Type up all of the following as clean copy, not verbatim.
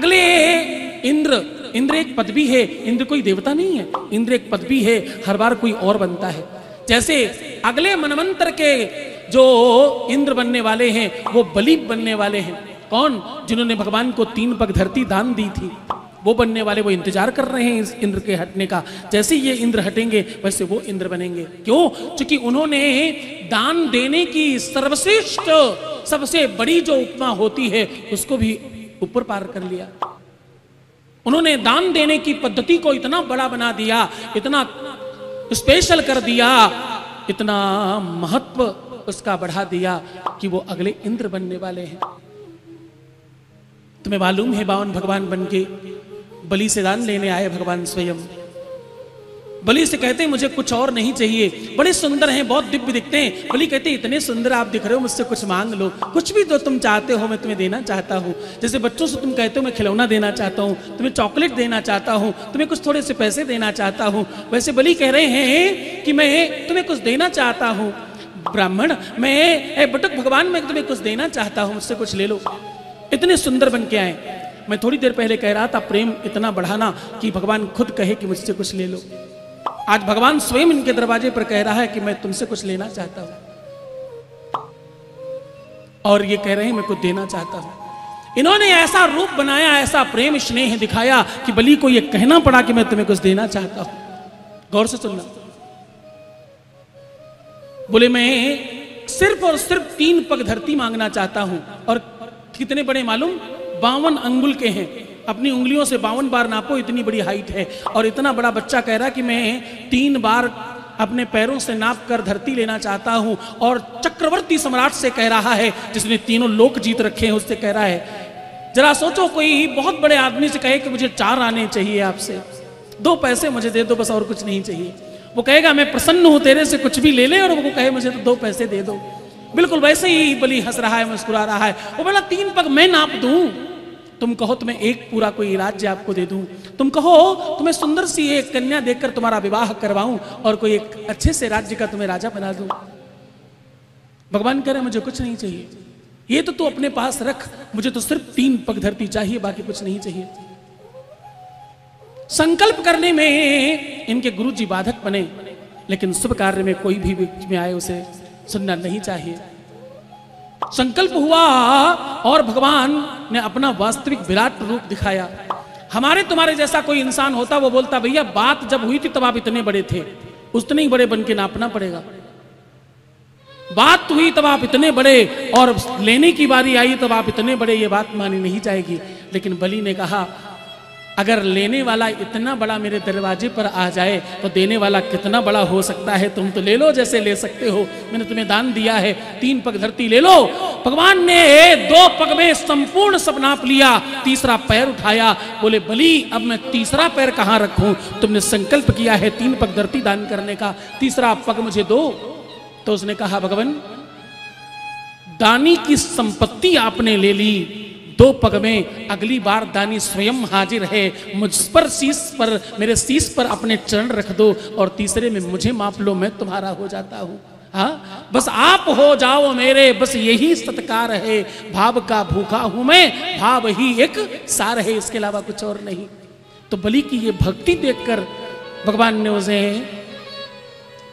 अगले इंद्र एक पदवी है, इंद्र कोई देवता नहीं है, इंद्र एक पदवी है, हर बार कोई और बनता है। जैसे अगले मनवंतर के जो इंद्र बनने वाले हैं वो बलि बनने वाले हैं। कौन? जिन्होंने भगवान को 3 पग धरती दान दी थी, वो बनने वाले, वो इंतजार कर रहे हैं इस इंद्र के हटने का। जैसे ये इंद्र हटेंगे वैसे वो इंद्र बनेंगे। क्यों? क्योंकि उन्होंने दान देने की सर्वश्रेष्ठ सबसे बड़ी जो उपमा होती है उसको भी ऊपर पार कर लिया। उन्होंने दान देने की पद्धति को इतना बड़ा बना दिया, इतना स्पेशल कर दिया, इतना महत्व उसका बढ़ा दिया कि वो अगले इंद्र बनने वाले हैं। तुम्हें मालूम है 52 भगवान बनके बलि से दान लेने आए भगवान स्वयं। बलि से कहते हैं मुझे कुछ और नहीं चाहिए, बड़े सुंदर हैं, बहुत दिव्य दिखते हैं। बलि कहते हैं इतने सुंदर आप दिख रहे हो, मुझसे कुछ मांग लो, कुछ भी जो तुम चाहते हो मैं तुम्हें देना चाहता हूँ। जैसे बच्चों से तुम कहते हो मैं खिलौना देना चाहता हूँ, तुम्हें चॉकलेट देना चाहता हूँ, तुम्हें कुछ थोड़े से पैसे देना चाहता हूँ, वैसे बलि कह रहे हैं कि मैं तुम्हें कुछ देना चाहता हूँ। ब्राह्मण मैं बटुक भगवान मैं तुम्हें कुछ देना चाहता हूँ, मुझसे कुछ ले लो। इतने सुंदर बन के आए। मैं थोड़ी देर पहले कह रहा था प्रेम इतना बढ़ाना कि भगवान खुद कहे कि मुझसे कुछ ले लो। आज भगवान स्वयं इनके दरवाजे पर कह रहा है कि मैं तुमसे कुछ लेना चाहता हूं, और ये कह रहे हैं मैं कुछ देना चाहता हूं। इन्होंने ऐसा रूप बनाया, ऐसा प्रेम स्नेह दिखाया कि बलि को ये कहना पड़ा कि मैं तुम्हें कुछ देना चाहता हूं। गौर से सुनना। बोले मैं सिर्फ और सिर्फ 3 पग धरती मांगना चाहता हूं। और कितने बड़े मालूम? 52 अंगुल के हैं। अपनी उंगलियों से 52 बार नापो, इतनी बड़ी हाइट है। और इतना बड़ा बच्चा कह रहा कि मैं 3 बार अपने पैरों से नाप कर धरती लेना चाहता हूं। और चक्रवर्ती सम्राट से कह रहा है, जिसने 3 लोक जीत रखे हैं, उससे कह रहा है। जरा सोचो कोई बहुत बड़े आदमी से कहे कि मुझे 4 आने चाहिए आपसे, 2 पैसे मुझे दे दो बस, और कुछ नहीं चाहिए। वो कहेगा मैं प्रसन्न हूं तेरे से, कुछ भी ले ले, और वो कहे मुझे तो 2 पैसे दे दो। बिल्कुल वैसे ही बलि हंस रहा है, मुस्कुरा रहा है। वो बोला 3 पग मैं नाप दूं, तुम कहो तुम्हें एक पूरा कोई राज्य आपको दे दूं, तुम कहो तुम्हें सुंदर सी एक कन्या देकर तुम्हारा विवाह करवाऊं और कोई एक अच्छे से राज्य का तुम्हें राजा बना दूं। भगवान कह रहे मुझे कुछ नहीं चाहिए, ये तो तू अपने पास रख, मुझे तो सिर्फ 3 पग धरती चाहिए, बाकी कुछ नहीं चाहिए। संकल्प करने में इनके गुरु जी बाधक बने, लेकिन शुभ कार्य में कोई भी बीच में आए उसे सुनना नहीं चाहिए। संकल्प हुआ और भगवान ने अपना वास्तविक विराट रूप दिखाया। हमारे तुम्हारे जैसा कोई इंसान होता, वो बोलता भैया बात जब हुई थी तब आप इतने बड़े थे, उतने ही बड़े बन के नापना पड़ेगा। बात हुई तब आप इतने बड़े, और लेने की बारी आई तब आप इतने बड़े, ये बात मानी नहीं जाएगी। लेकिन बलि ने कहा अगर लेने वाला इतना बड़ा मेरे दरवाजे पर आ जाए तो देने वाला कितना बड़ा हो सकता है। तुम तो ले लो जैसे ले सकते हो, मैंने तुम्हें दान दिया है, 3 पग धरती ले लो। भगवान ने 2 पग में संपूर्ण सब नाप लिया, तीसरा पैर उठाया। बोले बलि अब मैं तीसरा पैर कहां रखूं? तुमने संकल्प किया है 3 पग धरती दान करने का, तीसरा पग मुझे दो। तो उसने कहा भगवान दानी की संपत्ति आपने ले ली, 2 पग में अगली बार दानी स्वयं हाजिर है, मुझ पर शीश पर, मेरे शीश पर अपने चरण रख दो, और तीसरे में मुझे माप लो, मैं तुम्हारा हो जाता हूं। हाँ बस आप हो जाओ मेरे, बस यही सत्कार है। भाव का भूखा हूं मैं, भाव ही एक सार है, इसके अलावा कुछ और नहीं। तो बलि की ये भक्ति देखकर भगवान ने उसे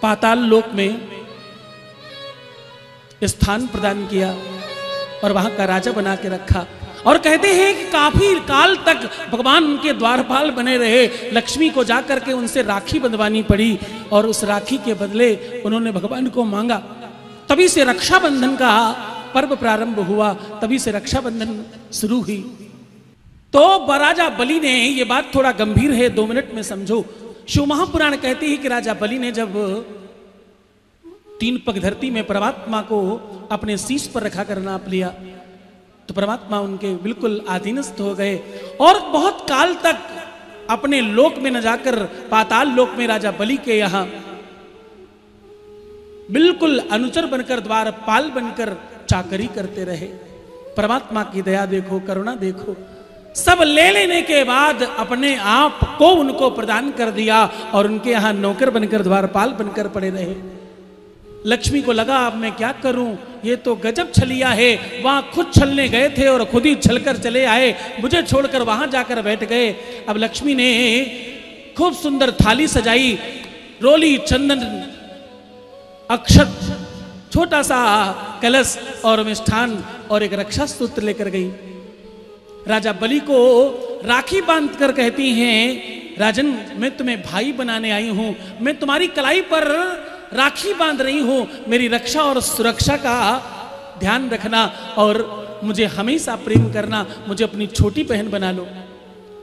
पाताल लोक में स्थान प्रदान किया और वहां का राजा बना के रखा। और कहते हैं कि काफी काल तक भगवान उनके द्वारपाल बने रहे। लक्ष्मी को जाकर के उनसे राखी बंधवानी पड़ी, और उस राखी के बदले उन्होंने भगवान को मांगा। तभी से रक्षाबंधन का पर्व प्रारंभ हुआ, तभी से रक्षाबंधन शुरू हुई। तो राजा बलि ने, ये बात थोड़ा गंभीर है, 2 मिनट में समझो। शिव महापुराण कहती है कि राजा बलि ने जब 3 पग धरती में परमात्मा को अपने शीश पर रखा कर नाप लिया, तो परमात्मा उनके बिल्कुल अधीनस्थ हो गए, और बहुत काल तक अपने लोक में न जाकर पाताल लोक में राजा बलि के यहां बिल्कुल अनुचर बनकर, द्वारपाल बनकर चाकरी करते रहे। परमात्मा की दया देखो, करुणा देखो, सब ले लेने के बाद अपने आप को उनको प्रदान कर दिया, और उनके यहां नौकर बनकर, द्वारपाल बनकर पड़े रहे। लक्ष्मी को लगा अब मैं क्या करूं, ये तो गजब छलिया है, वहां खुद छलने गए थे और खुद ही छलकर चले आए, मुझे छोड़कर वहां जाकर बैठ गए। अब लक्ष्मी ने खूब सुंदर थाली सजाई, रोली, चंदन, अक्षत, छोटा सा कलश और मिष्ठान और एक रक्षा सूत्र लेकर गई। राजा बलि को राखी बांध कर कहती हैं, राजन मैं तुम्हें भाई बनाने आई हूं, मैं तुम्हारी कलाई पर राखी बांध रही हूं, मेरी रक्षा और सुरक्षा का ध्यान रखना और मुझे हमेशा प्रेम करना, मुझे अपनी छोटी बहन बना लो।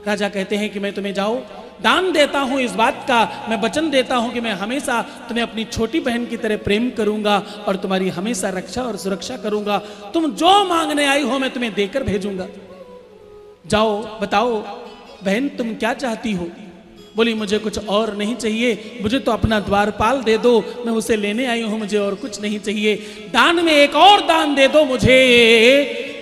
राजा कहते हैं कि मैं तुम्हें जाओ दान देता हूं, इस बात का मैं वचन देता हूं कि मैं हमेशा तुम्हें अपनी छोटी बहन की तरह प्रेम करूंगा और तुम्हारी हमेशा रक्षा और सुरक्षा करूंगा, तुम जो मांगने आई हो मैं तुम्हें देकर भेजूंगा। जाओ बताओ बहन तुम क्या चाहती हो। बोली मुझे कुछ और नहीं चाहिए, मुझे तो अपना द्वारपाल दे दो, मैं उसे लेने आई हूं, मुझे और कुछ नहीं चाहिए। दान में एक और दान दे दो मुझे,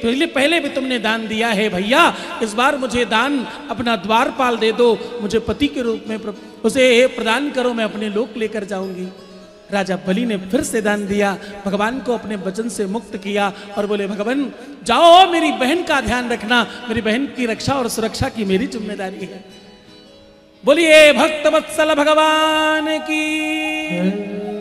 पहले भी तुमने दान दिया है भैया, इस बार मुझे दान अपना द्वारपाल दे दो, मुझे पति के रूप में उसे प्रदान करो, मैं अपने लोक लेकर जाऊंगी। राजा बलि ने फिर से दान दिया, भगवान को अपने वचन से मुक्त किया और बोले भगवान जाओ मेरी बहन का ध्यान रखना, मेरी बहन की रक्षा और सुरक्षा की मेरी जिम्मेदारी है। बोलिए भक्त वत्सल भगवान की।